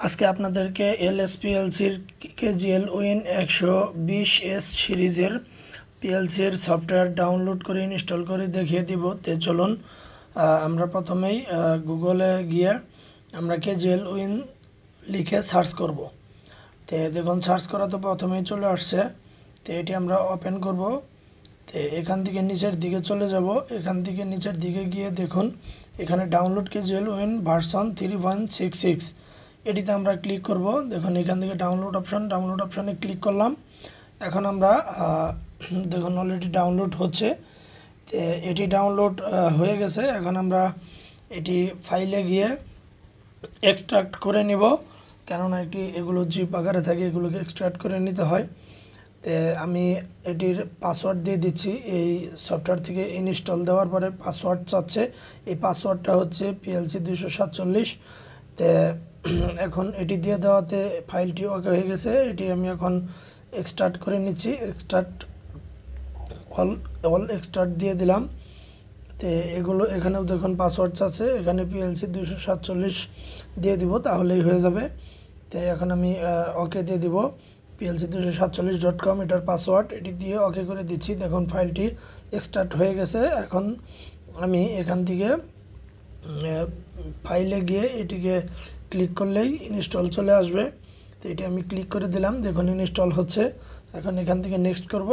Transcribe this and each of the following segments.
আজকে আপনাদেরকে এলএসপিএলসির KGL win 120S সিরিজের পিএলসির সফটওয়্যার ডাউনলোড করে ইনস্টল করে দেখিয়ে দিব। চলুন আমরা প্রথমেই গুগলে গিয়ে আমরা কেজিএল উইন লিখে সার্চ করব। দেখুন সার্চ করা তো প্রথমেই চলে আসছে। এটি আমরা ওপেন করব। এখান থেকে নিচের দিকে চলে যাব। এখান থেকে নিচের দিকে গিয়ে দেখুন এখানে ডাউনলোড কেজিএল উইন ভার্সন 3.66 এটিতে আমরা ক্লিক করব। দেখুন এখান থেকে ডাউনলোড অপশানে ক্লিক করলাম। এখন আমরা দেখুন অলরেডি ডাউনলোড হচ্ছে। এটি ডাউনলোড হয়ে গেছে। এখন আমরা এটি ফাইলে গিয়ে এক্সট্রাক্ট করে নিব, কেননা এগুলো জিপ আকারে থাকে, এগুলোকে এক্সট্রাক্ট করে নিতে হয়। আমি এটির পাসওয়ার্ড দিয়ে দিচ্ছি। এই সফটওয়্যার থেকে ইনস্টল দেওয়ার পরে পাসওয়ার্ড চাচ্ছে। এই পাসওয়ার্ডটা হচ্ছে PLC 247। এখন এটি দিয়ে দেওয়াতে ফাইলটি ওকে হয়ে গেছে। এটি আমি এখন এক্সট্রাক্ট করে নিচ্ছি। অল এক্সট্রাক্ট দিয়ে দিলাম। এখানেও দেখুন পাসওয়ার্ড আছে, এখানে PLC 247 দিয়ে দিব, তাহলেই হয়ে যাবে। এখন আমি ওকে দিয়ে দিব। PLC247.com এটার পাসওয়ার্ড, এটি দিয়ে ওকে করে দিচ্ছি। দেখুন ফাইলটি এক্সট্রাক্ট হয়ে গেছে। এখন আমি এখান থেকে ফাইলে গিয়ে এটিকে ক্লিক করলেই ইনস্টল চলে আসবে। এটি আমি ক্লিক করে দিলাম। দেখুন ইনস্টল হচ্ছে। এখন এখান থেকে নেক্সট করব।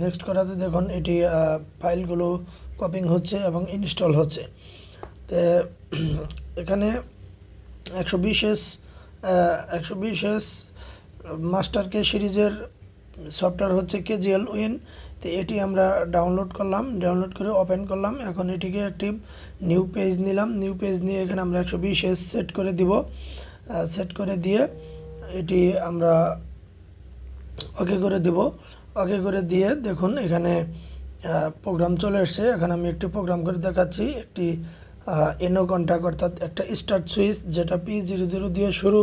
নেক্সট করাতে দেখুন এটি ফাইলগুলো কপিং হচ্ছে এবং ইনস্টল হচ্ছে। এখানে 120S মাস্টার কে সিরিজের সফটওয়্যার হচ্ছে কেজিএল উইন। এটি আমরা ডাউনলোড করলাম, ডাউনলোড করে ওপেন করলাম। এখন এটিকে একটি নিউ পেজ নিলাম। নিউ পেজ নিয়ে এখানে আমরা 120S সেট করে দিব। সেট করে দিয়ে এটি আমরা ওকে করে দেব। ওকে করে দিয়ে দেখুন এখানে প্রোগ্রাম চলে এসছে। এখন আমি একটি প্রোগ্রাম করে দেখাচ্ছি। একটি এনো কন্ট্যাক্ট, অর্থাৎ একটা স্টার্ট সুইচ, যেটা P00 দিয়ে শুরু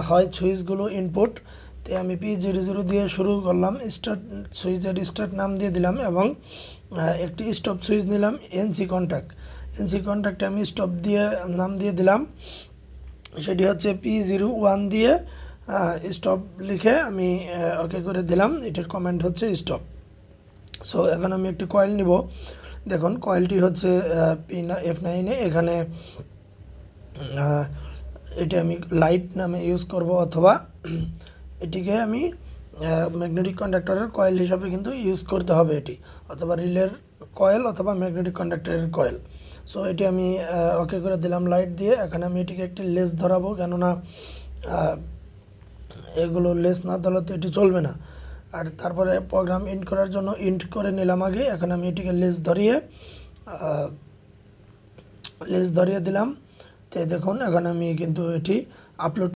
হয় সুইচগুলো ইনপুট। আমি P00 দিয়ে শুরু করলাম। স্টার্ট সুইচের স্টার্ট নাম দিয়ে দিলাম এবং একটি স্টপ সুইচ নিলাম NC কন্ট্যাক্টে আমি স্টপ দিয়ে নাম দিয়ে দিলাম। সেটি হচ্ছে P01 দিয়ে স্টপ লিখে আমি ওকে করে দিলাম। এটার কমেন্ট হচ্ছে স্টপ। সো এখন আমি একটি কয়েল নিব। দেখুন কয়েলটি হচ্ছে F9 এ। এখানে এটি আমি লাইট নামে ইউজ করব, অথবা এটিকে আমি ম্যাগনেটিক কন্ডাক্টরের কয়েল হিসাবে কিন্তু ইউজ করতে হবে এটি, অথবা রিলের কয়েল অথবা ম্যাগনেটিক কন্ডাক্টরের কয়েল। সো এটি আমি ওকে করে দিলাম লাইট দিয়ে। এখানে আমি এটিকে একটি লেস ধরাবো, কেননা এগুলো লেস না ধরলে তো এটি চলবে না। আর তারপরে প্রোগ্রাম ইন্ট করার জন্য ইন্ট করে নিলাম আগে। এখন আমি এটিকে লেস ধরিয়ে দিলাম। দেখুন এখন আমি কিন্তু এটি আপলোড